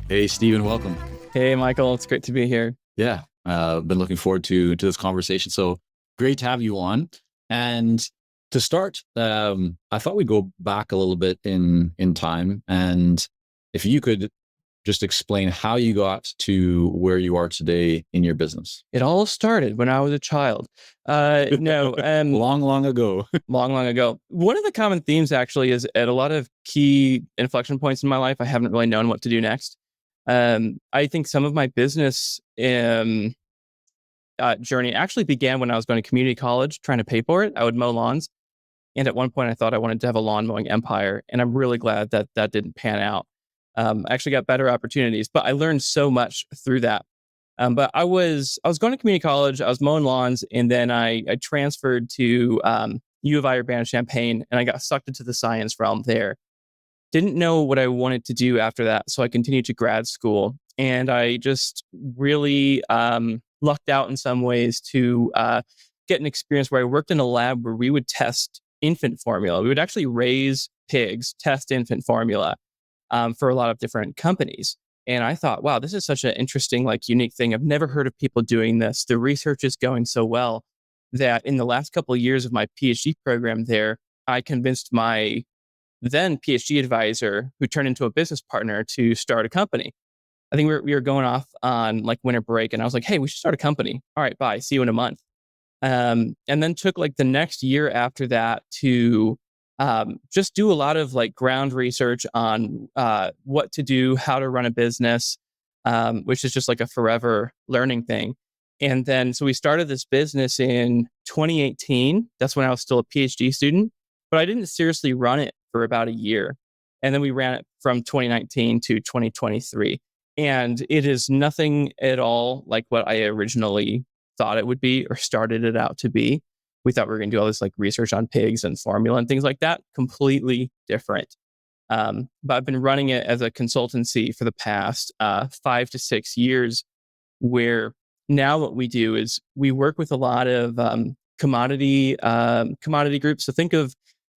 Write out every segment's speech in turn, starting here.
Hey, Stephen, welcome. Hey, Michael, it's great to be here. Yeah, been looking forward to this conversation. So great to have you on. And to start, I thought we'd go back a little bit in time, and if you could just explain how you got to where you are today in your business. It all started when I was a child. No, Long, long ago. long, long ago. One of the common themes actually is at a lot of key inflection points in my life, I haven't really known what to do next. I think some of my business journey actually began when I was going to community college trying to pay for it. I would mow lawns. And at one point, I thought I wanted to have a lawn mowing empire. And I'm really glad that that didn't pan out. I actually got better opportunities, but I learned so much through that. But I was going to community college. I was mowing lawns, and then I transferred to U of I Urbana-Champaign, and I got sucked into the science realm there. Didn't know what I wanted to do after that, so I continued to grad school, and I just really lucked out in some ways to get an experience where I worked in a lab where we would test infant formula. We would actually raise pigs, test infant formula for a lot of different companies. And I thought, wow, this is such an interesting, like unique thing. I've never heard of people doing this. The research is going so well that in the last couple of years of my PhD program there, I convinced my then PhD advisor, who turned into a business partner, to start a company. I think we were going off on like winter break, and I was like, hey, we should start a company. All right, bye. See you in a month. And then took like the next year after that to just do a lot of like ground research on what to do, how to run a business, which is just like a forever learning thing. And then so we started this business in 2018. That's when I was still a PhD student, but I didn't seriously run it for about a year. And then we ran it from 2019 to 2023. And it is nothing at all like what I originally thought it would be or started it out to be. We thought we were going to do all this like research on pigs and formula and things like that. Completely different. But I've been running it as a consultancy for the past 5 to 6 years, where now what we do is we work with a lot of commodity groups. So think of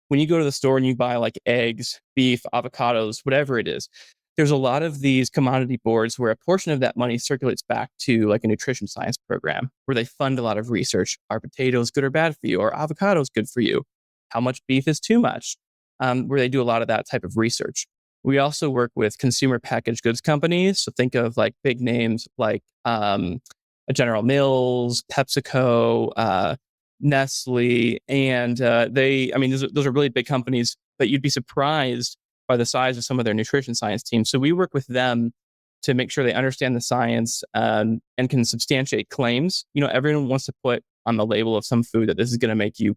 when you go to the store and you buy like eggs, beef, avocados, whatever it is. There's a lot of these commodity boards where a portion of that money circulates back to like a nutrition science program where they fund a lot of research. Are potatoes good or bad for you? Are avocados good for you? How much beef is too much? Where they do a lot of that type of research. We also work with consumer packaged goods companies. So think of like big names like General Mills, PepsiCo, Nestle, and those are really big companies, but you'd be surprised by the size of some of their nutrition science teams. So we work with them to make sure they understand the science and can substantiate claims. You know, everyone wants to put on the label of some food that this is going to make you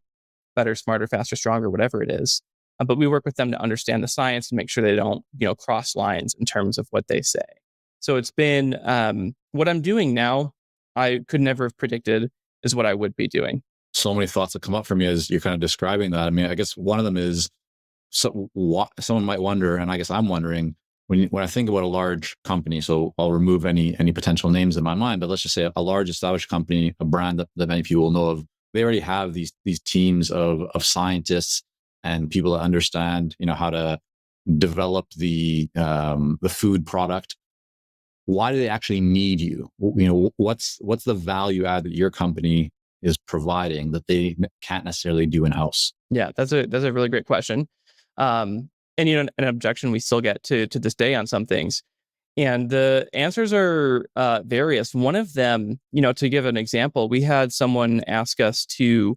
better, smarter, faster, stronger, whatever it is. But we work with them to understand the science and make sure they don't, cross lines in terms of what they say. So it's been what I'm doing now. I could never have predicted is what I would be doing. So many thoughts that come up for me as you're kind of describing that. I mean, I guess one of them is, so what someone might wonder, and I guess I'm wondering, when I think about a large company, so I'll remove any potential names in my mind, but let's just say a large established company, a brand that many people know of, they already have these teams of scientists and people that understand, how to develop the food product. Why do they actually need you? What's the value add that your company is providing that they can't necessarily do in-house? Yeah, that's a really great question. And an objection we still get to this day on some things. And the answers are various. One of them, to give an example, we had someone ask us to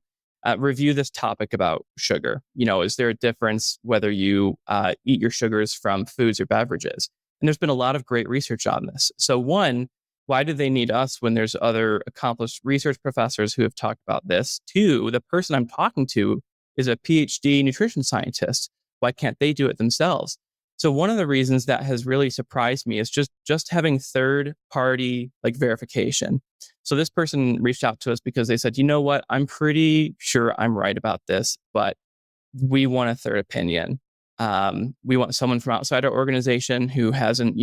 review this topic about sugar. Is there a difference whether you eat your sugars from foods or beverages? And there's been a lot of great research on this. So one, why do they need us when there's other accomplished research professors who have talked about this? Two, the person I'm talking to is a PhD nutrition scientist. Why can't they do it themselves? So one of the reasons that has really surprised me is just having third party like verification. So this person reached out to us because they said, you know what, I'm pretty sure I'm right about this, but we want a third opinion. We want someone from outside our organization who hasn't,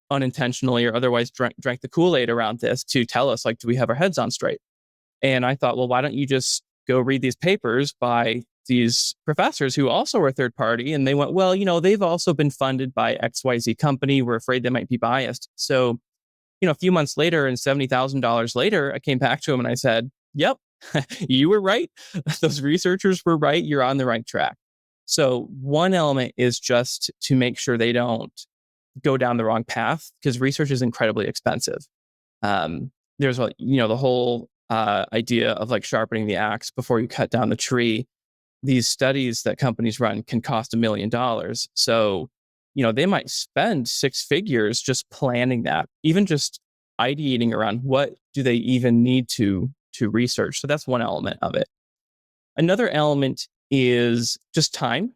unintentionally or otherwise drank the Kool-Aid around this to tell us, like, do we have our heads on straight? And I thought, well, why don't you just go read these papers by these professors who also were third party, and they went, well, they've also been funded by XYZ company. We're afraid they might be biased. So, a few months later and $70,000 later, I came back to him and I said, yep, you were right. Those researchers were right. You're on the right track. So one element is just to make sure they don't go down the wrong path, because research is incredibly expensive. There's the whole idea of like sharpening the axe before you cut down the tree. These studies that companies run can cost $1 million. So, they might spend six figures just planning that, even just ideating around what do they even need to research. So that's one element of it. Another element is just time.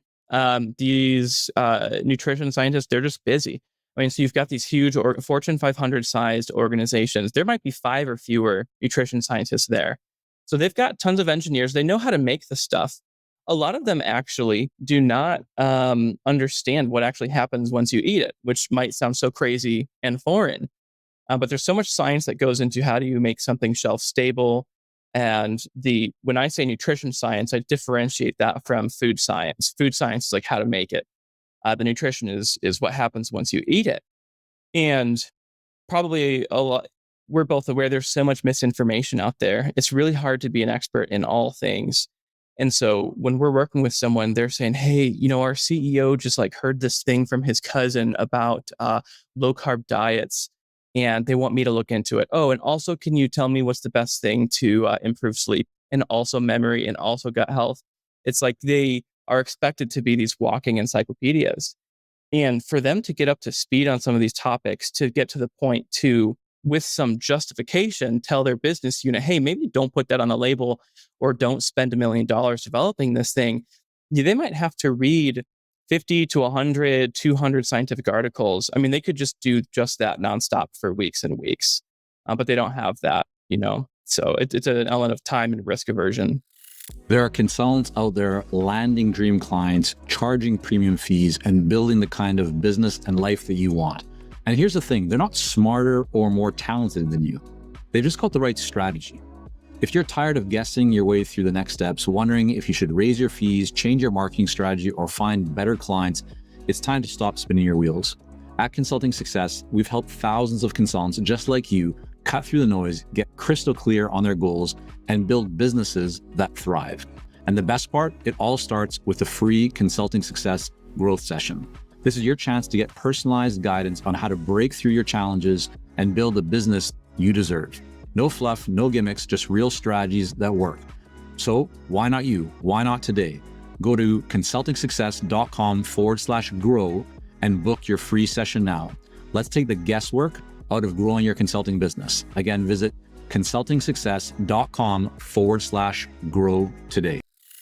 These nutrition scientists, they're just busy. I mean, so you've got these huge Fortune 500 sized organizations. There might be 5 or fewer nutrition scientists there. So they've got tons of engineers. They know how to make the stuff. A lot of them actually do not understand what actually happens once you eat it, which might sound so crazy and foreign. But there's so much science that goes into how do you make something shelf stable. And when I say nutrition science, I differentiate that from food science. Food science is like how to make it. The nutrition is what happens once you eat it. And probably a lot, we're both aware there's so much misinformation out there. It's really hard to be an expert in all things. And so when we're working with someone, they're saying, hey, our CEO just like heard this thing from his cousin about low carb diets, and they want me to look into it. Oh, and also, can you tell me what's the best thing to improve sleep and also memory and also gut health? It's like they are expected to be these walking encyclopedias. And for them to get up to speed on some of these topics, to get to the point to, with some justification, tell their business unit, hey, maybe don't put that on the label or don't spend $1 million developing this thing. They might have to read 50 to 100, 200 scientific articles. I mean, they could just do just that nonstop for weeks and weeks, but they don't have that, So it's an element of time and risk aversion. There are consultants out there landing dream clients, charging premium fees, and building the kind of business and life that you want. And here's the thing, they're not smarter or more talented than you. They've just got the right strategy. If you're tired of guessing your way through the next steps, wondering if you should raise your fees, change your marketing strategy, or find better clients, it's time to stop spinning your wheels. At Consulting Success, we've helped thousands of consultants just like you cut through the noise, get crystal clear on their goals, and build businesses that thrive. And the best part, it all starts with the free Consulting Success growth session. This is your chance to get personalized guidance on how to break through your challenges and build the business you deserve. No fluff, no gimmicks, just real strategies that work. So why not you? Why not today? Go to consultingsuccess.com/grow and book your free session now. Let's take the guesswork out of growing your consulting business. Again, visit consultingsuccess.com/grow today.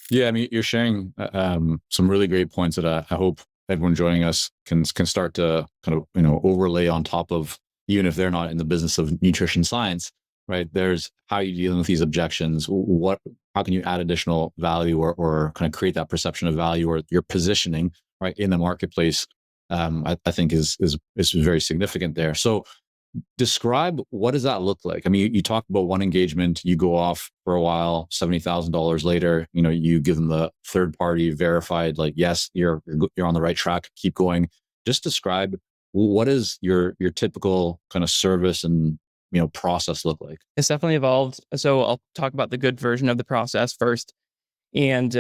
Yeah, I mean, you're sharing some really great points that I hope everyone joining us can start to kind of overlay on top of, even if they're not in the business of nutrition science, right? There's how you're dealing with these objections. How can you add additional value or kind of create that perception of value, or your positioning right in the marketplace? I think is very significant there. So describe, what does that look like? I mean, you talk about one engagement, you go off for a while, $70,000 later, you give them the third party verified, like, yes, you're on the right track, keep going. Just describe, what is your typical kind of service and process look like? It's definitely evolved. So I'll talk about the good version of the process first. And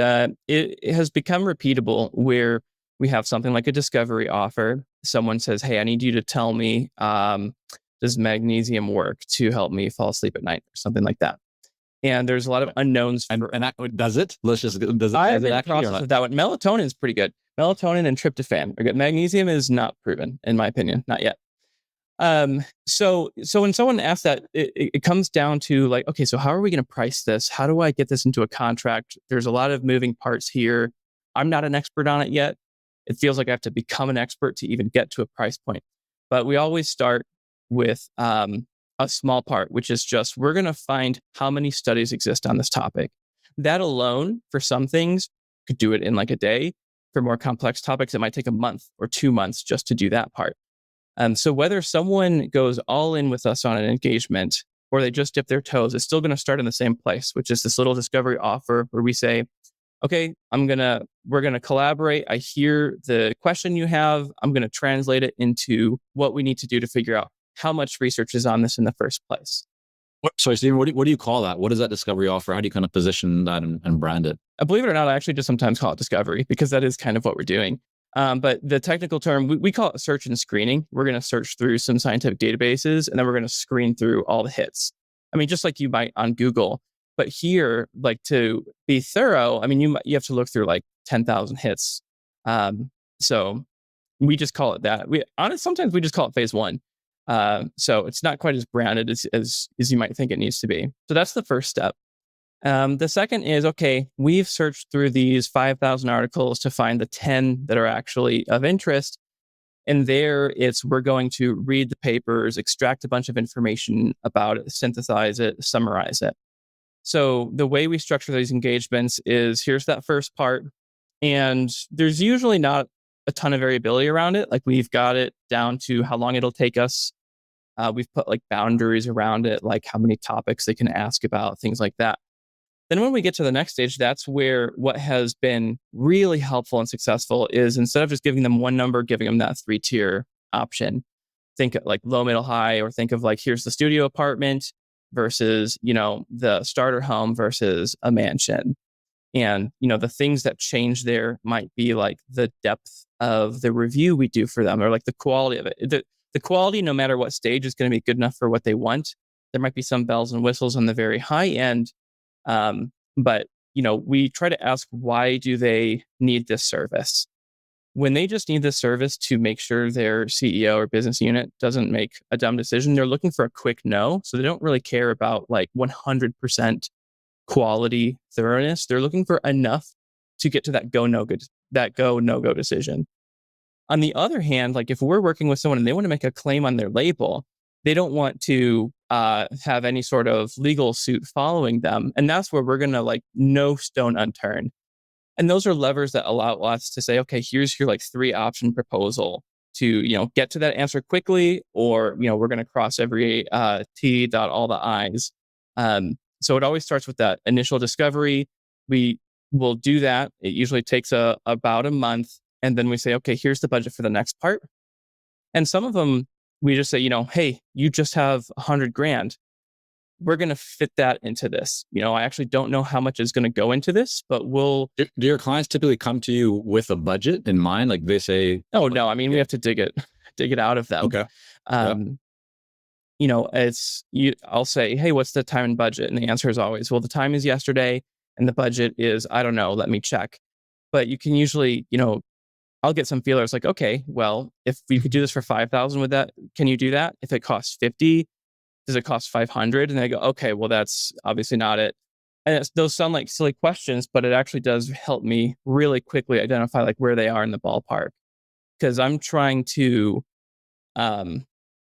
it has become repeatable, where we have something like a discovery offer. Someone says, hey, I need you to tell me, does magnesium work to help me fall asleep at night, or something like that. And there's a lot of unknowns. And that, does it? Does it? I've been in the process of that one. Melatonin is pretty good. Melatonin and tryptophan are good. Magnesium is not proven, in my opinion, not yet. So when someone asks that, it comes down to like, okay, so how are we going to price this? How do I get this into a contract? There's a lot of moving parts here. I'm not an expert on it yet. It feels like I have to become an expert to even get to a price point. But we always start with a small part, which is just, we're going to find how many studies exist on this topic. That alone, for some things, could do it in like a day. For more complex topics, it might take a month or 2 months just to do that part. So whether someone goes all in with us on an engagement or they just dip their toes, it's still going to start in the same place, which is this little discovery offer where we say, okay, we're going to collaborate. I hear the question you have. I'm going to translate it into what we need to do to figure out how much research is on this in the first place. Sorry, Stephen, what do you call that? What is that discovery offer? How do you kind of position that and brand it? Believe it or not, I actually just sometimes call it discovery because that is kind of what we're doing. But the technical term, we call it search and screening. We're going to search through some scientific databases and then we're going to screen through all the hits. I mean, just like you might on Google. But here, like to be thorough, I mean, you have to look through like 10,000 hits. So we just call it that. Sometimes we just call it phase one. So it's not quite as branded as you might think it needs to be. So that's the first step. The second is, okay, we've searched through these 5,000 articles to find the 10 that are actually of interest. And there we're going to read the papers, extract a bunch of information about it, synthesize it, summarize it. So the way we structure these engagements is here's that first part. And there's usually not a ton of variability around it. Like we've got it down to how long it'll take us. We've put like boundaries around it, like how many topics they can ask about, things like that. Then when we get to the next stage, that's where what has been really helpful and successful is instead of just giving them one number, giving them that 3-tier option. Think of like low, middle, high, or think of like, here's the studio apartment versus, the starter home versus a mansion. And, the things that change there might be like the depth of the review we do for them or like the quality of it. The quality, no matter what stage, is going to be good enough for what they want. There might be some bells and whistles on the very high end. But we try to ask, why do they need this service? When they just need this service to make sure their CEO or business unit doesn't make a dumb decision, they're looking for a quick no. So they don't really care about like 100% quality thoroughness. They're looking for enough to get to that go no go decision. On the other hand, like if we're working with someone and they want to make a claim on their label, they don't want to have any sort of legal suit following them. And that's where we're going to like no stone unturned. And those are levers that allow us to say, okay, here's your like 3-option proposal to, get to that answer quickly, or, we're going to cross every T, dot all the I's. So it always starts with that initial discovery. We will do that. It usually takes about a month. And then we say, okay, here's the budget for the next part. And some of them, we just say, hey, you just have 100 grand. We're going to fit that into this. I actually don't know how much is going to go into this, but Do your clients typically come to you with a budget in mind? Like they say, oh no, I mean, we have to dig it out of them. Okay. I'll say, hey, what's the time and budget? And the answer is always, well, the time is yesterday and the budget is, I don't know, let me check. But you can usually, I'll get some feelers like, okay, well, if we could do this for 5,000 with that, can you do that? If it costs 50, does it cost 500? And they go, okay, well, that's obviously not it. And those sound like silly questions, but it actually does help me really quickly identify like where they are in the ballpark. Because I'm trying to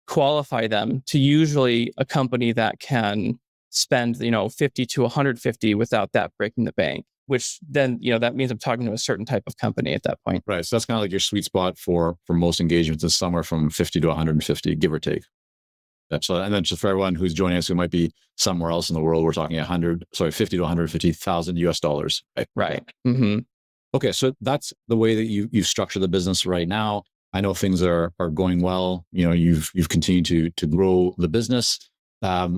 qualify them to usually a company that can spend, 50 to 150 without that breaking the bank, which then, that means I'm talking to a certain type of company at that point. Right. So that's kind of like your sweet spot for most engagements is somewhere from 50 to 150, give or take. So, and then just for everyone who's joining us who might be somewhere else in the world, we're talking 50 to 150,000 US dollars. Right. Mm-hmm. Okay. So that's the way that you structure the business right now. I know things are going well. You've continued to grow the business. I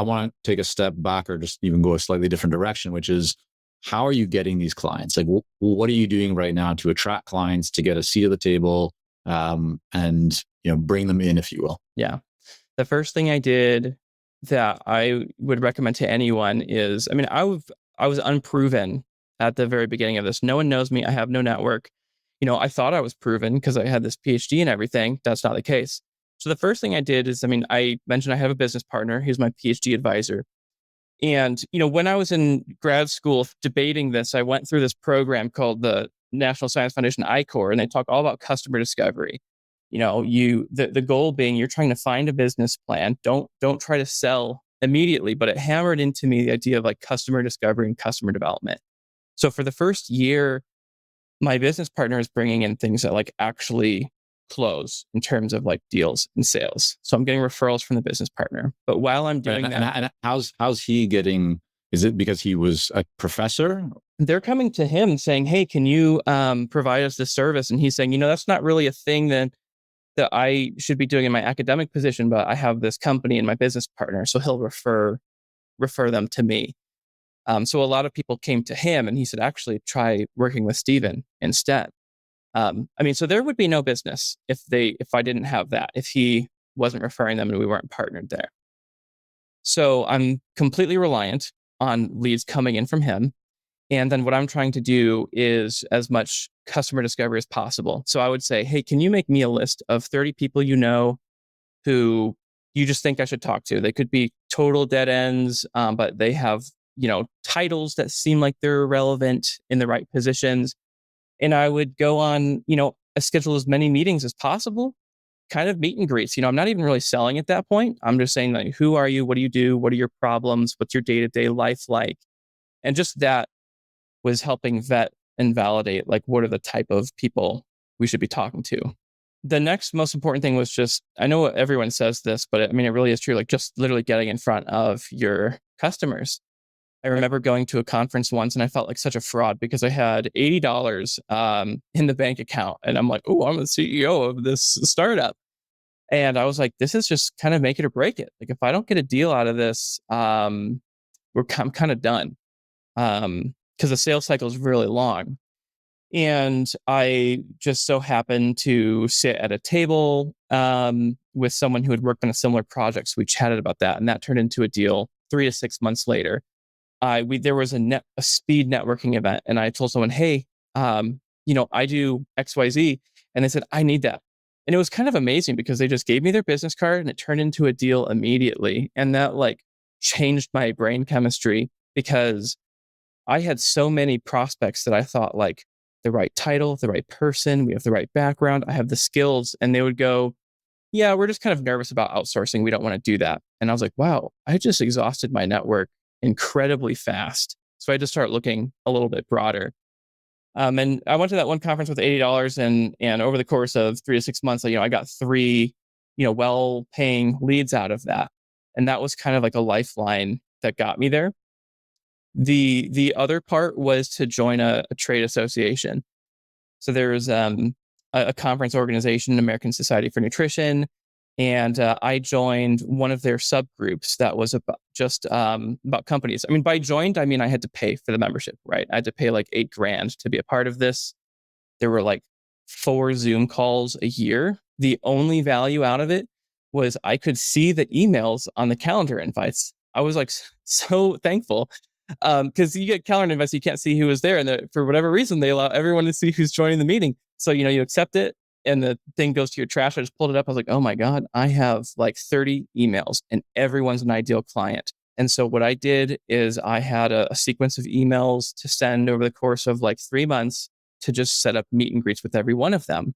want to take a step back or just even go a slightly different direction, which is, how are you getting these clients? Like, what are you doing right now to attract clients, to get a seat at the table, and bring them in, if you will? Yeah. The first thing I did that I would recommend to anyone is, I mean, I was unproven at the very beginning of this. No one knows me. I have no network. I thought I was proven because I had this PhD and everything. That's not the case. So the first thing I did is, I mentioned I have a business partner. He's my PhD advisor. And, when I was in grad school debating this, I went through this program called the National Science Foundation I-Corps, and they talk all about customer discovery. The goal being you're trying to find a business plan. Don't try to sell immediately, but it hammered into me the idea of like customer discovery and customer development. So for the first year, my business partner is bringing in things that like actually close in terms of like deals and sales. So I'm getting referrals from the business partner. But while I'm doing that, and how's he getting? Is it because he was a professor? They're coming to him saying, "Hey, can you provide us this service?" And he's saying, "That's not really a thing that I should be doing in my academic position, but I have this company and my business partner, so he'll refer them to me." So a lot of people came to him, and he said, "Actually, try working with Steven instead." So there would be no business if I didn't have that, if he wasn't referring them and we weren't partnered there. So I'm completely reliant on leads coming in from him. And then what I'm trying to do is as much customer discovery as possible. So I would say, "Hey, can you make me a list of 30 people who you just think I should talk to?" They could be total dead ends, but they have, titles that seem like they're relevant in the right positions. And I would go on, schedule as many meetings as possible, kind of meet and greets. I'm not even really selling at that point. I'm just saying, like, who are you? What do you do? What are your problems? What's your day to day life like? And just that was helping vet and validate, like, what are the type of people we should be talking to. The next most important thing was just, I know everyone says this, but it really is true. Like, just literally getting in front of your customers. I remember going to a conference once and I felt like such a fraud because I had $80 in the bank account. And I'm like, "Oh, I'm the CEO of this startup." And I was like, this is just kind of make it or break it. Like, if I don't get a deal out of this, I'm kind of done. Because the sales cycle is really long. And I just so happened to sit at a table with someone who had worked on a similar project. So we chatted about that, and that turned into a deal 3 to 6 months later. There was a speed networking event, and I told someone, "Hey, I do XYZ," and they said, "I need that." And it was kind of amazing because they just gave me their business card, and it turned into a deal immediately, and that like changed my brain chemistry because I had so many prospects that I thought, like, the right title, the right person, we have the right background, I have the skills, and they would go, "Yeah, we're just kind of nervous about outsourcing. We don't want to do that." And I was like, wow, I just exhausted my network incredibly fast. So I had to start looking a little bit broader. And I went to that one conference with $80, and over the course of 3 to 6 months, I got three, well-paying leads out of that. And that was kind of like a lifeline that got me there. The other part was to join a trade association. So there's a conference organization, American Society for Nutrition, and I joined one of their subgroups that was about companies. By joined, I mean I had to pay for the membership, right? I had to pay like $8,000 to be a part of this. There were like 4 Zoom calls a year. The only value out of it was I could see the emails on the calendar invites. I was like so thankful because you get calendar invites, you can't see who was there, and for whatever reason, they allow everyone to see who's joining the meeting. So you accept it, and the thing goes to your trash. I just pulled it up. I was like, "Oh my god, I have like 30 emails, and everyone's an ideal client." And so what I did is I had a sequence of emails to send over the course of like 3 months to just set up meet and greets with every one of them.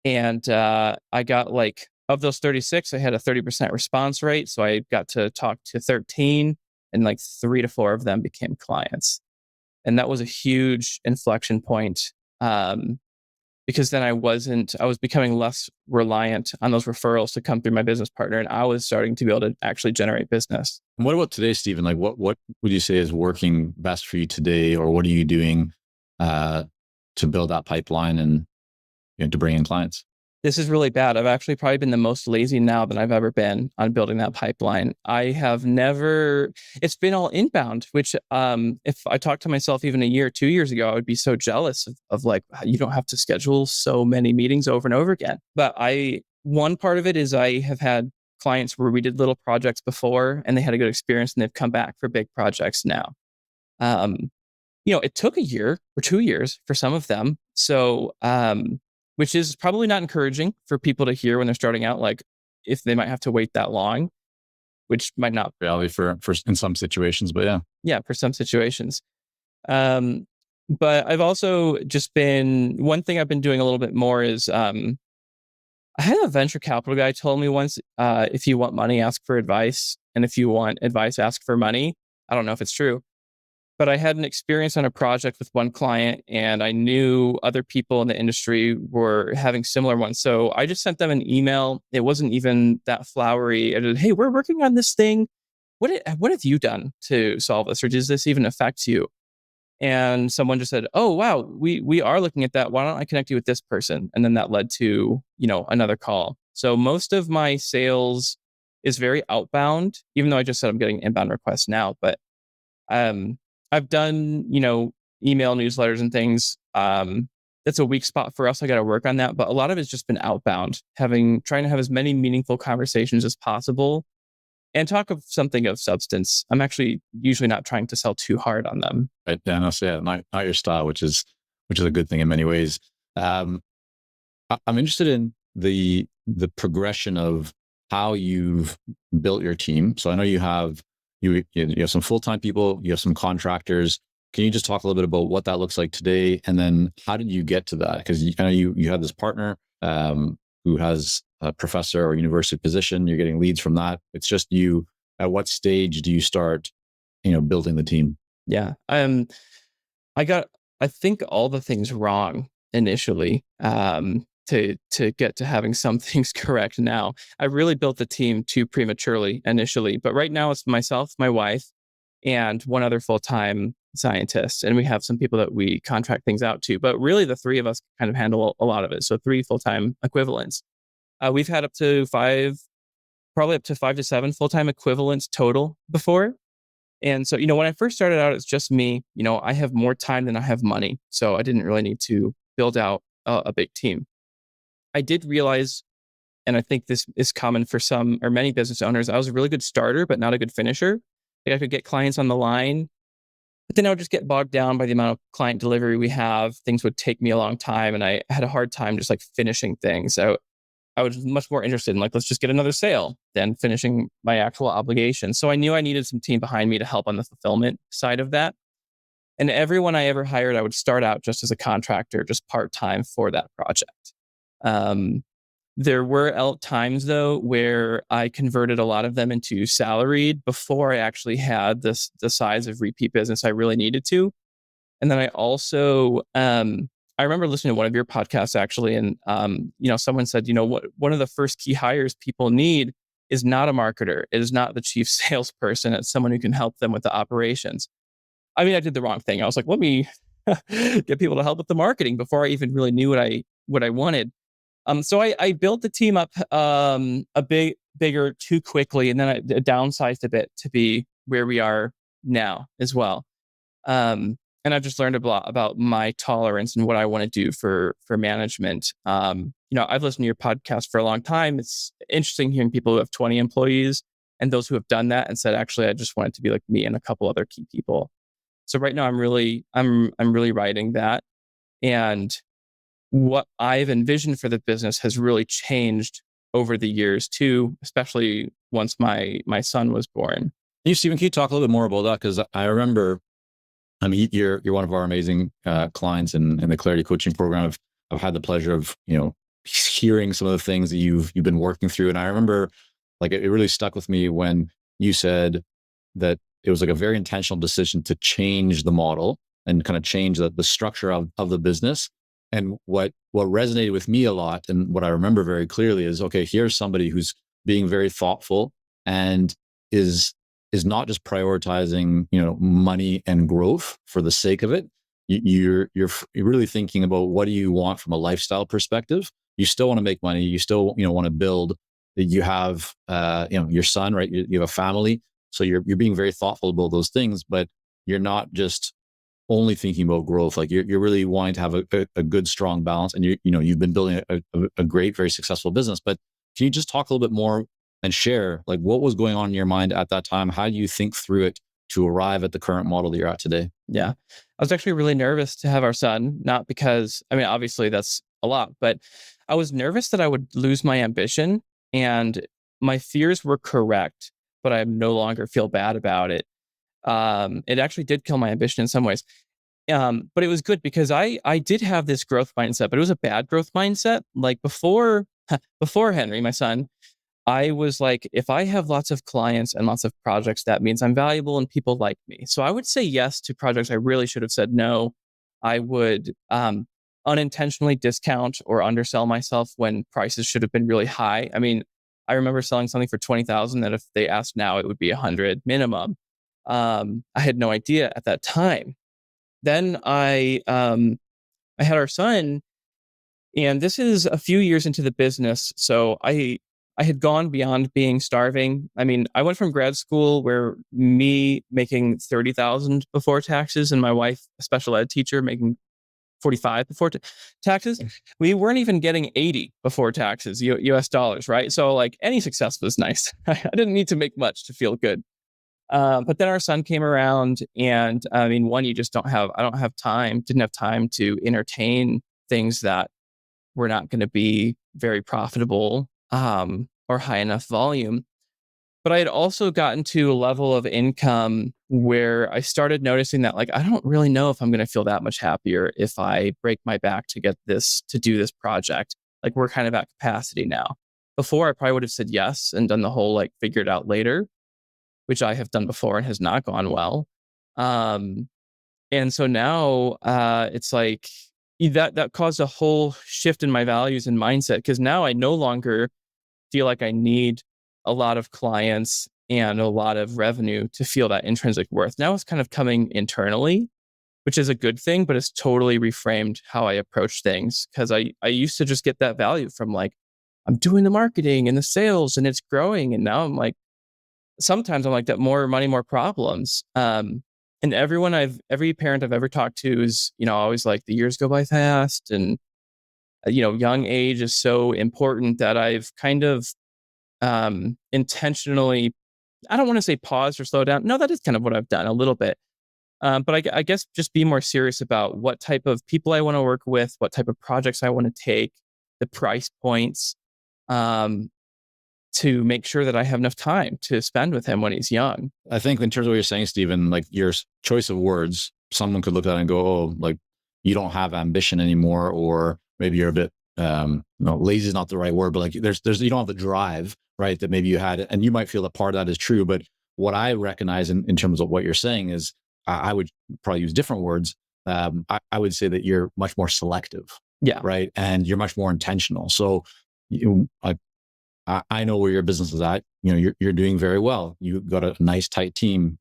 And I got like, of those 36, I had a 30% response rate. So I got to talk to 13, and like 3 to 4 of them became clients. And that was a huge inflection point, because then I was becoming less reliant on those referrals to come through my business partner. And I was starting to be able to actually generate business. And what about today, Stephen? Like, what would you say is working best for you today, or what are you doing to build that pipeline and to bring in clients? This is really bad. I've actually probably been the most lazy now than I've ever been on building that pipeline. It's been all inbound, which if I talked to myself even a year, 2 years ago, I would be so jealous of like, you don't have to schedule so many meetings over and over again. But one part of it is I have had clients where we did little projects before and they had a good experience and they've come back for big projects now. It took a year or 2 years for some of them. So, which is probably not encouraging for people to hear when they're starting out, like if they might have to wait that long, which might not reality for in some situations, but yeah. Yeah, for some situations. Um, but I've also one thing I've been doing a little bit more is, I had a venture capital guy told me once, if you want money, ask for advice. And if you want advice, ask for money. I don't know if it's true. But I had an experience on a project with one client, and I knew other people in the industry were having similar ones. So I just sent them an email. It wasn't even that flowery. I just, "Hey, we're working on this thing. what have you done to solve this, or does this even affect you? And someone just said, "Oh wow, we are looking at that. Why don't I connect you with this person?" And then that led to, another call. So most of my sales is very outbound, even though I just said I'm getting inbound requests now. But um, I've done, email newsletters and things. That's a weak spot for us. I got to work on that. But a lot of it's just been outbound, trying to have as many meaningful conversations as possible and talk of something of substance. I'm actually usually not trying to sell too hard on them. Right. Yeah, no, so yeah, not your style, which is a good thing in many ways. Um, I'm interested in the progression of how you've built your team. So I know you have some full-time people, you have some contractors. Can you just talk a little bit about what that looks like today, and then how did you get to that? Because I know you have this partner who has a professor or university position. You're getting leads from that. It's just you. At what stage do you start, building the team? Yeah. I got, I think, all the things wrong initially, to get to having some things correct now. I really built the team too prematurely initially, but right now it's myself, my wife, and one other full-time scientist. And we have some people that we contract things out to, but really the three of us kind of handle a lot of it. So three full-time equivalents. We've had up to five, probably up to 5 to 7 full-time equivalents total before. And so, when I first started out, it's just me. I have more time than I have money. So I didn't really need to build out a big team. I did realize, and I think this is common for some or many business owners, I was a really good starter, but not a good finisher. Like I could get clients on the line, but then I would just get bogged down by the amount of client delivery we have. Things would take me a long time, and I had a hard time just like finishing things. So I was much more interested in, like, let's just get another sale than finishing my actual obligation. So I knew I needed some team behind me to help on the fulfillment side of that. And everyone I ever hired, I would start out just as a contractor, just part time for that project. Um, there were times though where I converted a lot of them into salaried before I actually had the size of repeat business I really needed to. And then I also, I remember listening to one of your podcasts actually, and someone said, what one of the first key hires people need is not a marketer. It is not the chief salesperson. It's someone who can help them with the operations. I mean, I did the wrong thing. I was like, let me get people to help with the marketing before I even really knew what I wanted. So I built the team up a bigger too quickly, and then I downsized a bit to be where we are now as well. And I've just learned a lot about my tolerance and what I want to do for management. I've listened to your podcast for a long time. It's interesting hearing people who have 20 employees and those who have done that and said, actually, I just want it to be like me and a couple other key people. So right now I'm really writing that. And what I've envisioned for the business has really changed over the years too, especially once my son was born. Stephen, can you talk a little bit more about that? Because I remember, I mean, you're one of our amazing clients in the Clarity Coaching Program. I've had the pleasure of hearing some of the things that you've been working through, and I remember, like, it really stuck with me when you said that it was like a very intentional decision to change the model and kind of change the structure of the business. And what resonated with me a lot, and what I remember very clearly, is, okay, here's somebody who's being very thoughtful and is not just prioritizing money and growth for the sake of it. You're really thinking about, what do you want from a lifestyle perspective. You still want to make money, you still want to build. You have your son, right? You have a family, so you're being very thoughtful about those things, but you're not just only thinking about growth. Like, you're really wanting to have a good, strong balance. And you've been building a great, very successful business. But can you just talk a little bit more and share, like, what was going on in your mind at that time? How do you think through it to arrive at the current model that you're at today? Yeah. I was actually really nervous to have our son, not because, I mean, obviously that's a lot, but I was nervous that I would lose my ambition, and my fears were correct, but I no longer feel bad about it. It actually did kill my ambition in some ways. But it was good because I did have this growth mindset, but it was a bad growth mindset. Like before Henry, my son, I was like, if I have lots of clients and lots of projects, that means I'm valuable and people like me. So I would say yes to projects I really should have said no. I would unintentionally discount or undersell myself when prices should have been really high. I mean, I remember selling something for 20,000 that if they asked now, it would be 100 minimum. I had no idea at that time. Then I had our son, and this is a few years into the business. So I had gone beyond being starving. I mean, I went from grad school where me making 30,000 before taxes and my wife, a special ed teacher, making 45 before taxes. We weren't even getting 80 before taxes, US dollars, right? So like any success was nice. I didn't need to make much to feel good. But then our son came around, and I mean, one, I don't have time, didn't have time to entertain things that were not going to be very profitable, or high enough volume. But I had also gotten to a level of income where I started noticing that, like, I don't really know if I'm going to feel that much happier if I break my back to do this project. Like, we're kind of at capacity now. Before, I probably would have said yes and done the whole like figure it out later, which I have done before and has not gone well. Um, and so now it's like that caused a whole shift in my values and mindset, because now I no longer feel like I need a lot of clients and a lot of revenue to feel that intrinsic worth. Now it's kind of coming internally, which is a good thing, but it's totally reframed how I approach things, because I used to just get that value from like, I'm doing the marketing and the sales and it's growing. And now I'm like, sometimes I'm like that, more money, more problems. And every parent I've ever talked to is, always like the years go by fast, and, young age is so important that I've kind of intentionally, I don't want to say pause or slow down. No, that is kind of what I've done a little bit. But I guess just be more serious about what type of people I want to work with, what type of projects I want to take, the price points, um, to make sure that I have enough time to spend with him when he's young. I think in terms of what you're saying, Stephen, like your choice of words, someone could look at it and go, "Oh, like you don't have ambition anymore," or maybe you're a bit, no, lazy is not the right word, but like there's you don't have the drive, right? That maybe you had, and you might feel that part of that is true. But what I recognize in terms of what you're saying is, I would probably use different words. I would say that you're much more selective, Yeah. right? And you're much more intentional. So I know where your business is at. You're doing very well. You've got a nice tight team.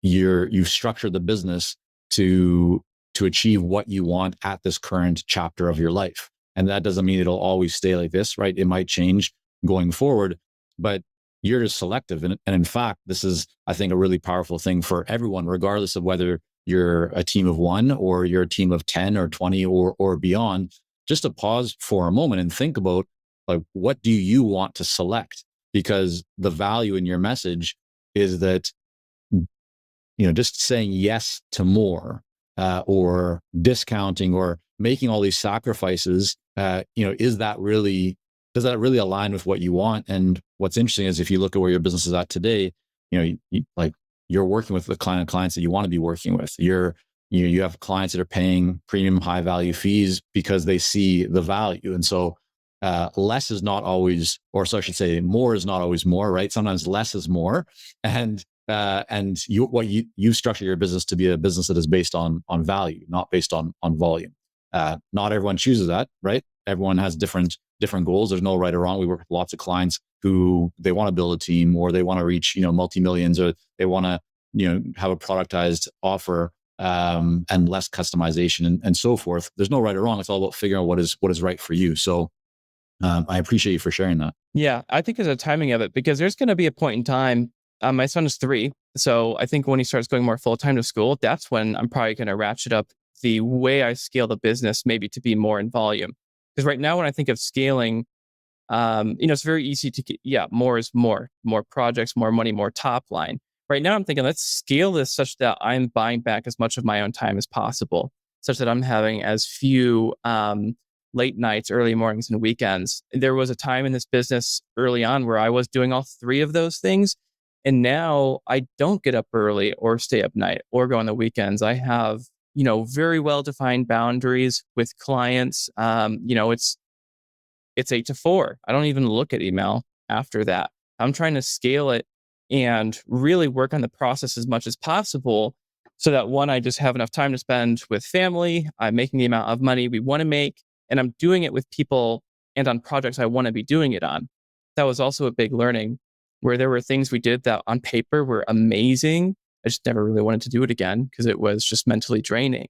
You've structured the business to achieve what you want at this current chapter of your life. And that doesn't mean it'll always stay like this, right? It might change going forward, but you're just selective. And in fact, this is, I think, a really powerful thing for everyone, regardless of whether you're a team of one or you're a team of 10 or 20 or beyond. Just to pause for a moment and think about, like, what do you want to select? Because the value in your message is that, just saying yes to more, or discounting or making all these sacrifices, does that really align with what you want? And what's interesting is, if you look at where your business is at today, you're working with the clients that you want to be working with. You have clients that are paying premium high value fees because they see the value. And so less is not always, or so I should say, more is not always more, right? Sometimes less is more. And you structure your business to be a business that is based on value, not based on volume. Not everyone chooses that, right? Everyone has different goals. There's no right or wrong. We work with lots of clients who they want to build a team, or they want to reach multi-millions, or they want to have a productized offer, and less customization and so forth. There's no right or wrong. It's all about figuring out what is right for you. So I appreciate you for sharing that. Yeah, I think there's a timing of it, because there's going to be a point in time. My son is 3. So I think when he starts going more full time to school, that's when I'm probably going to ratchet up the way I scale the business, maybe to be more in volume. Because right now, when I think of scaling, it's very easy to get, yeah, more is more projects, more money, more top line. Right now, I'm thinking, let's scale this such that I'm buying back as much of my own time as possible, such that I'm having as few late nights, early mornings, and weekends. There was a time in this business early on where I was doing all 3 of those things. And now I don't get up early or stay up night or go on the weekends. I have, very well defined boundaries with clients. It's 8 to 4. I don't even look at email after that. I'm trying to scale it and really work on the process as much as possible, so that, one, I just have enough time to spend with family. I'm making the amount of money we want to make, and I'm doing it with people and on projects I want to be doing it on. that was also a big learning, where there were things we did that on paper were amazing. I just never really wanted to do it again because it was just mentally draining.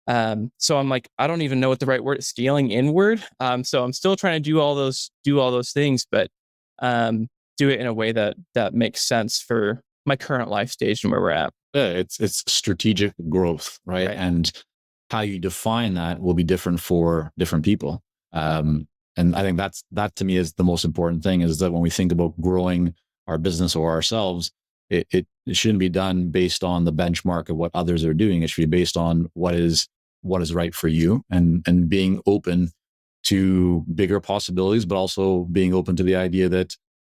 So I'm like, I don't even know what the right word is, scaling inward. So I'm still trying to do all those things, but do it in a way that makes sense for my current life stage and where we're at. Yeah, it's strategic growth, right? Right. And how you define that will be different for different people. And I think that to me is the most important thing, is that when we think about growing our business or ourselves, it shouldn't be done based on the benchmark of what others are doing. It should be based on what is right for you, and being open to bigger possibilities, but also being open to the idea that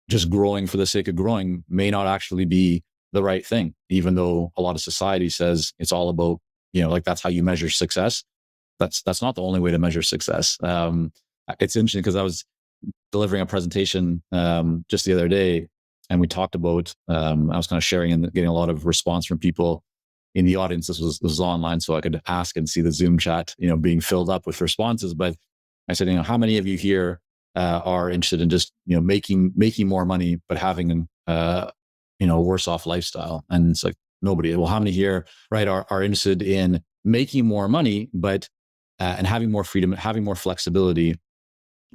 just growing for the sake of growing may not actually be the right thing, even though a lot of society says it's all about, like that's how you measure success. That's not the only way to measure success. It's interesting because I was delivering a presentation just the other day, and we talked about. I was kind of sharing and getting a lot of response from people in the audience. This was online, so I could ask and see the Zoom chat, being filled up with responses. But I said, how many of you here are interested in just making more money, but having a worse off lifestyle? And it's like nobody. Well, how many here, right, are interested in making more money, but and having more freedom, having more flexibility,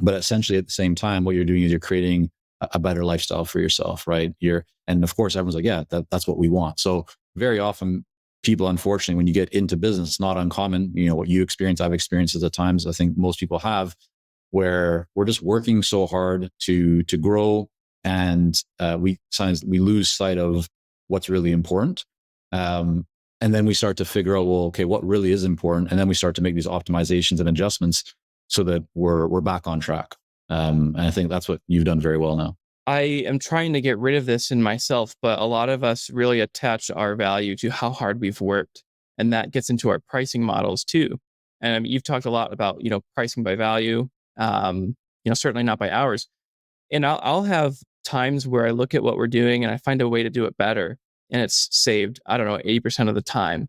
but essentially at the same time, what you're doing is you're creating a better lifestyle for yourself, right? And of course, everyone's like, yeah, that's what we want. So very often, people, unfortunately, when you get into business, it's not uncommon. What you experience, I've experienced at times. I think most people have, where we're just working so hard to grow, and we lose sight of what's really important. And then we start to figure out, well, okay, what really is important, and then we start to make these optimizations and adjustments so that we're back on track. And I think that's what you've done very well now. I am trying to get rid of this in myself, but a lot of us really attach our value to how hard we've worked. And that gets into our pricing models too. And you've talked a lot about, pricing by value, certainly not by hours. And I'll have times where I look at what we're doing and I find a way to do it better. And it's saved, I don't know, 80% of the time.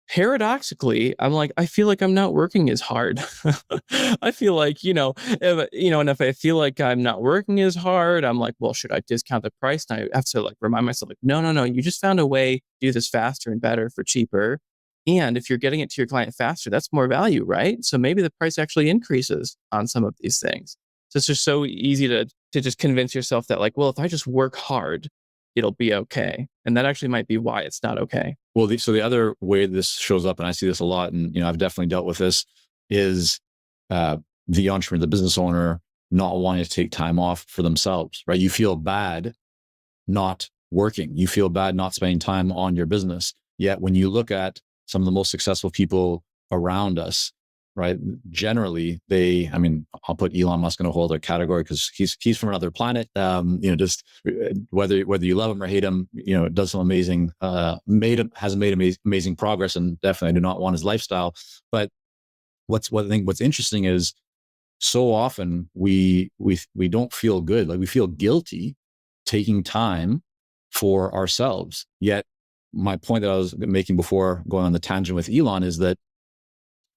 Paradoxically, I'm like, I feel like I'm not working as hard. I feel like, and if I feel like I'm not working as hard, I'm like, well, should I discount the price? And I have to like remind myself, like, no, you just found a way to do this faster and better for cheaper. And if you're getting it to your client faster, that's more value, right? So maybe the price actually increases on some of these things. So it's just so easy to just convince yourself that, like, well, if I just work hard, it'll be okay. And that actually might be why it's not okay. Well, so the other way this shows up, and I see this a lot, and I've definitely dealt with this, is the entrepreneur, the business owner, not wanting to take time off for themselves. Right? You feel bad not working. You feel bad not spending time on your business. Yet when you look at some of the most successful people around us, right? Generally, I'll put Elon Musk in a whole other category because he's from another planet. Just whether you love him or hate him, does some amazing, has made amazing progress, and definitely I do not want his lifestyle. But I think what's interesting is, so often we don't feel good, like we feel guilty taking time for ourselves. Yet my point that I was making before going on the tangent with Elon is that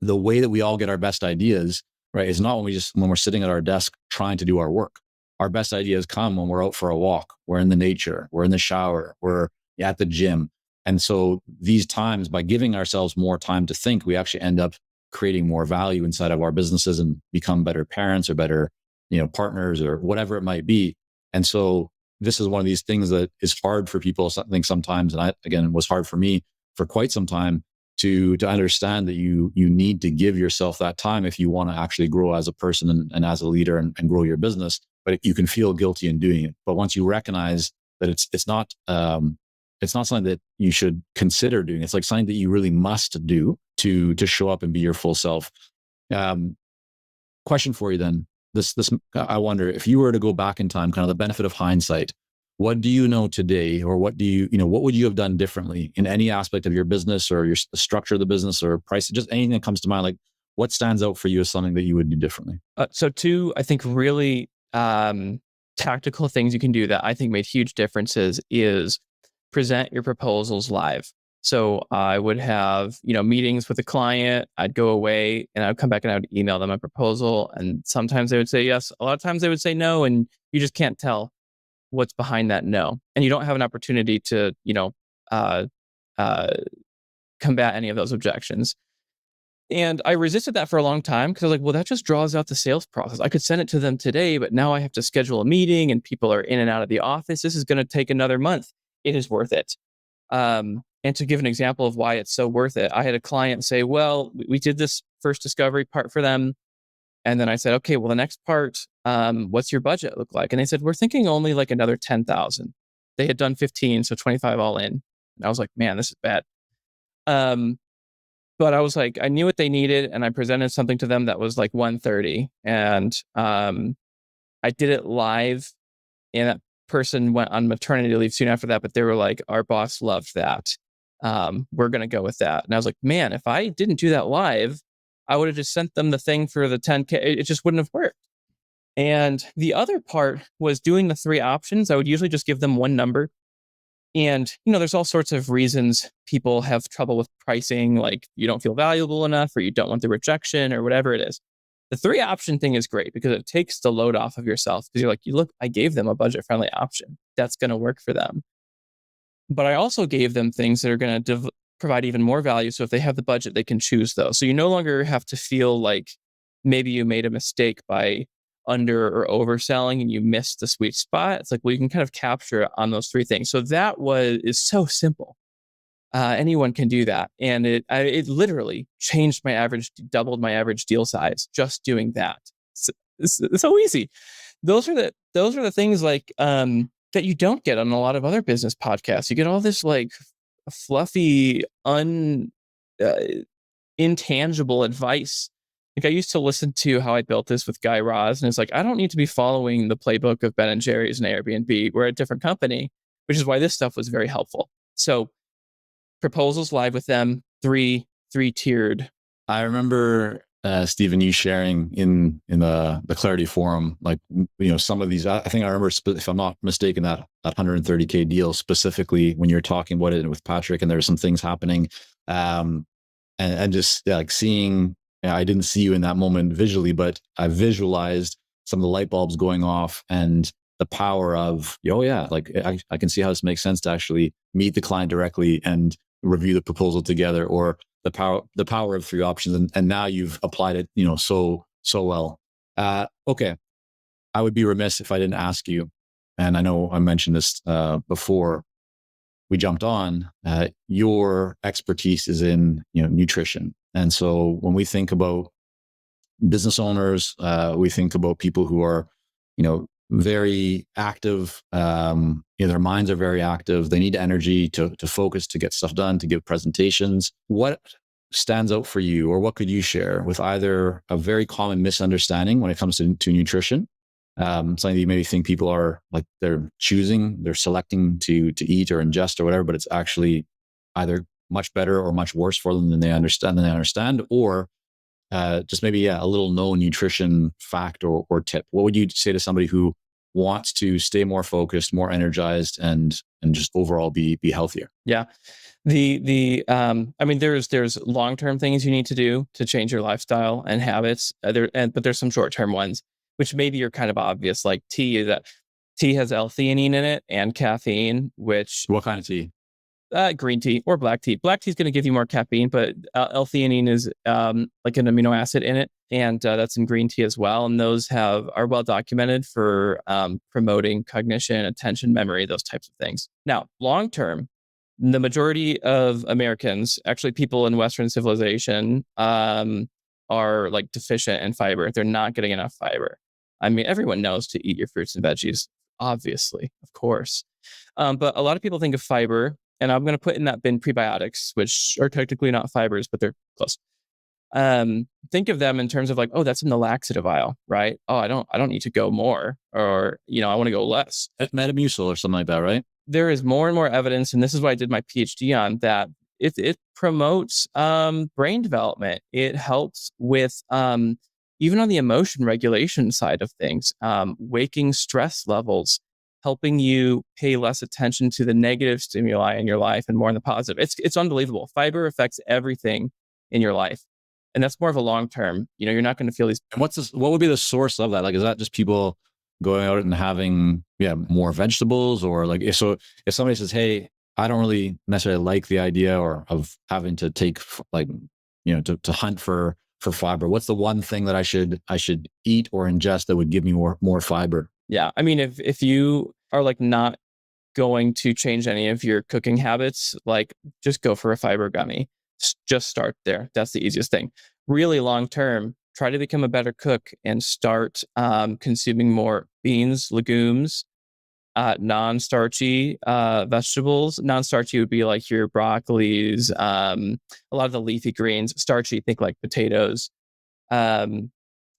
the way that we all get our best ideas, right, is not when we're sitting at our desk trying to do our work. Our best ideas come when we're out for a walk, we're in the nature, we're in the shower, we're at the gym. And so these times, by giving ourselves more time to think, we actually end up creating more value inside of our businesses and become better parents or better, partners or whatever it might be. And so this is one of these things that is hard for people, I think, sometimes. And it was hard for me for quite some time to understand that you need to give yourself that time if you want to actually grow as a person and as a leader and grow your business. But you can feel guilty in doing it. But once you recognize that it's not something that you should consider doing, it's like something that you really must do to show up and be your full self. Question for you then. This I wonder, if you were to go back in time, kind of the benefit of hindsight, what do you know today, or what would you have done differently in any aspect of your business or the structure of the business or price, just anything that comes to mind? Like, what stands out for you as something that you would do differently? So two, I think, really tactical things you can do that I think made huge differences is present your proposals live. So I would have, meetings with the client. I'd go away and I'd come back and I would email them a proposal. And sometimes they would say yes. A lot of times they would say no. And you just can't tell what's behind that no. And you don't have an opportunity to, uh, uh, combat any of those objections. And I resisted that for a long time because I was like, well, that just draws out the sales process. I could send it to them today, but now I have to schedule a meeting and people are in and out of the office. This is going to take another month. It is worth it. And to give an example of why it's so worth it, I had a client say, well, we did this first discovery part for them. And then I said, okay, well, the next part, what's your budget look like? And they said, we're thinking only like another 10,000. They had done 15, so 25 all in. And I was like, man, this is bad. Um, but I was like, I knew what they needed and I presented something to them that was like 130. And I did it live, and that person went on maternity leave soon after that, but they were like, our boss loved that. We're going to go with that. And I was like, man, if I didn't do that live, I would have just sent them the thing for the 10K. It just wouldn't have worked. And the other part was doing the 3 options. I would usually just give them one number. And, there's all sorts of reasons people have trouble with pricing, like you don't feel valuable enough or you don't want the rejection or whatever it is. The 3 option thing is great because it takes the load off of yourself because you're like, look, I gave them a budget friendly option. That's going to work for them. But I also gave them things that are going to provide even more value. So if they have the budget, they can choose those. So you no longer have to feel like maybe you made a mistake by under or overselling and you missed the sweet spot. It's like, well, you can kind of capture it on those 3 things. So that is so simple. Anyone can do that. And it literally doubled my average deal size just doing that. It's so easy. Those are the things like, that you don't get on a lot of other business podcasts. You get all this like fluffy, uh, intangible advice. Like I used to listen to How I Built This with Guy Raz, and it's like, I don't need to be following the playbook of Ben and Jerry's and Airbnb. We're a different company, which is why this stuff was very helpful. So proposals live with them, three tiered. I remember Stephen, you sharing in the Clarity forum, like some of these. I think I remember, if I'm not mistaken, that 130K deal specifically when you're talking about it with Patrick, and there were some things happening, and just like seeing. I didn't see you in that moment visually, but I visualized some of the light bulbs going off and the power of, like I can see how this makes sense to actually meet the client directly and review the proposal together, or the power of 3 options. And now you've applied it, so well. Okay. I would be remiss if I didn't ask you, and I know I mentioned this before we jumped on, your expertise is in, nutrition. And so when we think about business owners, we think about people who are, very active. Their minds are very active. They need energy to focus, to get stuff done, to give presentations. What stands out for you, or what could you share with either a very common misunderstanding when it comes to nutrition, something that you maybe think people are like they're selecting to eat or ingest or whatever, but it's actually either much better or much worse for them than they understand, or just maybe a little known nutrition fact or tip. What would you say to somebody who wants to stay more focused, more energized, and just overall be healthier? Yeah. I mean, there's long-term things you need to do to change your lifestyle and habits, but there's some short-term ones, which maybe are kind of obvious, like tea. That tea has L-theanine in it and caffeine, which What kind of tea? Green tea or black tea. Black tea is going to give you more caffeine, but L-theanine is like an amino acid in it, and that's in green tea as well. And those are well documented for promoting cognition, attention, memory, those types of things. Now, long term, the majority of Americans, actually people in Western civilization, are like deficient in fiber. They're not getting enough fiber. I mean, everyone knows to eat your fruits and veggies, obviously, of course. But a lot of people think of fiber, and I'm going to put in that bin prebiotics, which are technically not fibers, but they're close. Think of them in terms of like, oh, that's in the laxative aisle, right? Oh, I don't need to go more, or I want to go less. Metamucil or something like that, right? There is more and more evidence, and this is what I did my PhD on, that it promotes brain development. It helps with even on the emotion regulation side of things, waking stress levels, helping you pay less attention to the negative stimuli in your life and more on the positive. It's unbelievable. Fiber affects everything in your life. And that's more of a long term. You're not going to feel these. And what would be the source of that? Like, is that just people going out and having, more vegetables, or like, if somebody says, hey, I don't really necessarily like the idea or of having to take like, to hunt for fiber. What's the one thing that I should eat or ingest that would give me more fiber? Yeah. I mean, if you are like not going to change any of your cooking habits, like just go for a fiber gummy. Just start there. That's the easiest thing. Really long term, try to become a better cook and start consuming more beans, legumes, non-starchy vegetables. Non-starchy would be like your broccolis, a lot of the leafy greens. Starchy, think like potatoes. Um,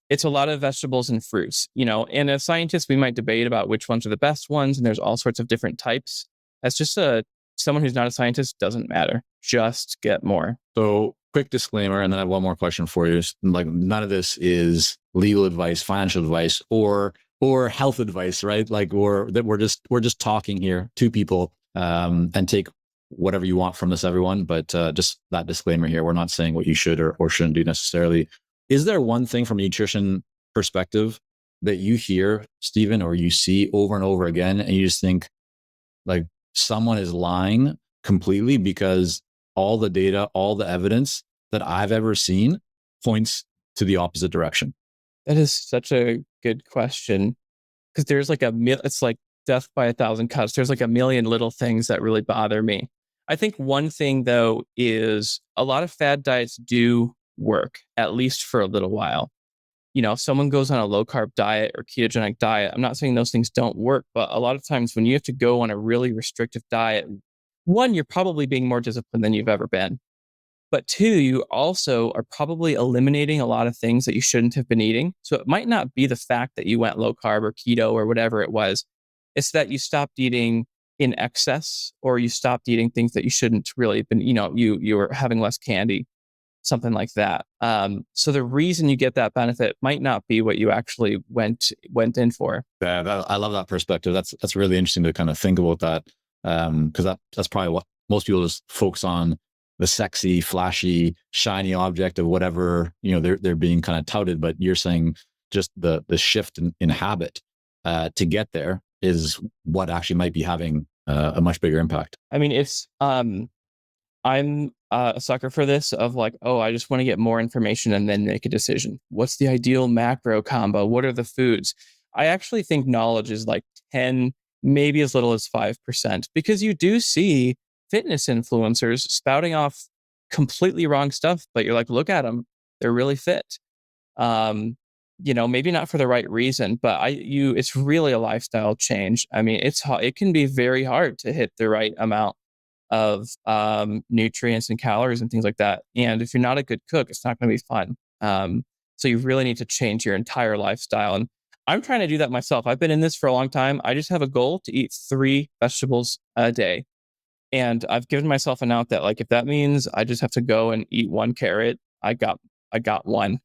it's a lot of vegetables and fruits, and as scientists, we might debate about which ones are the best ones. And there's all sorts of different types. That's just someone who's not a scientist, doesn't matter. Just get more. So quick disclaimer, and then I have one more question for you. Like, none of this is legal advice, financial advice, or health advice, right? Like, or that we're just talking here, two people, and take whatever you want from this, everyone. But just that disclaimer here, we're not saying what you should or shouldn't do necessarily. Is there one thing from a nutrition perspective that you hear, Stephen, or you see over and over again, and you just think like someone is lying completely, because all the data, all the evidence that I've ever seen points to the opposite direction? That is such a good question, because there's like it's like death by 1,000 cuts. There's like a million little things that really bother me. I think one thing though is a lot of fad diets do work, at least for a little while. If someone goes on a low carb diet or ketogenic diet, I'm not saying those things don't work, but a lot of times when you have to go on a really restrictive diet, one, you're probably being more disciplined than you've ever been. But two, you also are probably eliminating a lot of things that you shouldn't have been eating. So it might not be the fact that you went low carb or keto or whatever it was. It's that you stopped eating in excess, or you stopped eating things that you shouldn't really have been, you were having less candy, something like that. So the reason you get that benefit might not be what you actually went in for. Yeah, I love that perspective. That's really interesting to kind of think about that, because that's probably what most people just focus on, the sexy, flashy, shiny object of whatever they're being kind of touted. But you're saying just the shift in habit to get there is what actually might be having a much bigger impact. I mean, it's I'm a sucker for this of like, oh, I just want to get more information and then make a decision. What's the ideal macro combo? What are the foods? I actually think knowledge is like 10, maybe as little as 5%, because you do see fitness influencers spouting off completely wrong stuff, but you're like, look at them. They're really fit. Maybe not for the right reason, but it's really a lifestyle change. I mean, it can be very hard to hit the right amount of nutrients and calories and things like that. And if you're not a good cook, it's not going to be fun. So you really need to change your entire lifestyle. And I'm trying to do that myself. I've been in this for a long time. I just have a goal to eat 3 vegetables a day. And I've given myself an out that, like, if that means I just have to go and eat 1 carrot, I got one.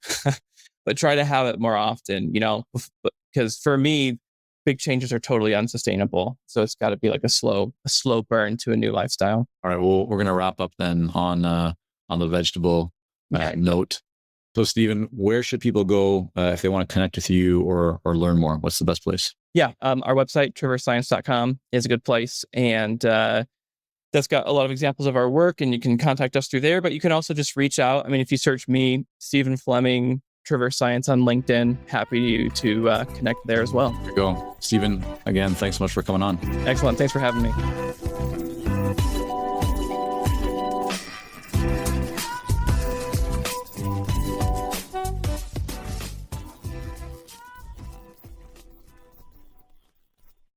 But try to have it more often, because for me, big changes are totally unsustainable. So it's got to be like a slow burn to a new lifestyle. All right. Well, we're going to wrap up then on the vegetable note. So, Stephen, where should people go if they want to connect with you or learn more? What's the best place? Yeah. Our website, traversescience.com, is a good place. And that's got a lot of examples of our work, and you can contact us through there, but you can also just reach out. I mean, if you search me, Stephen Fleming, Traverse Science on LinkedIn, happy to connect there as well. There you go. Stephen, again, thanks so much for coming on. Excellent. Thanks for having me.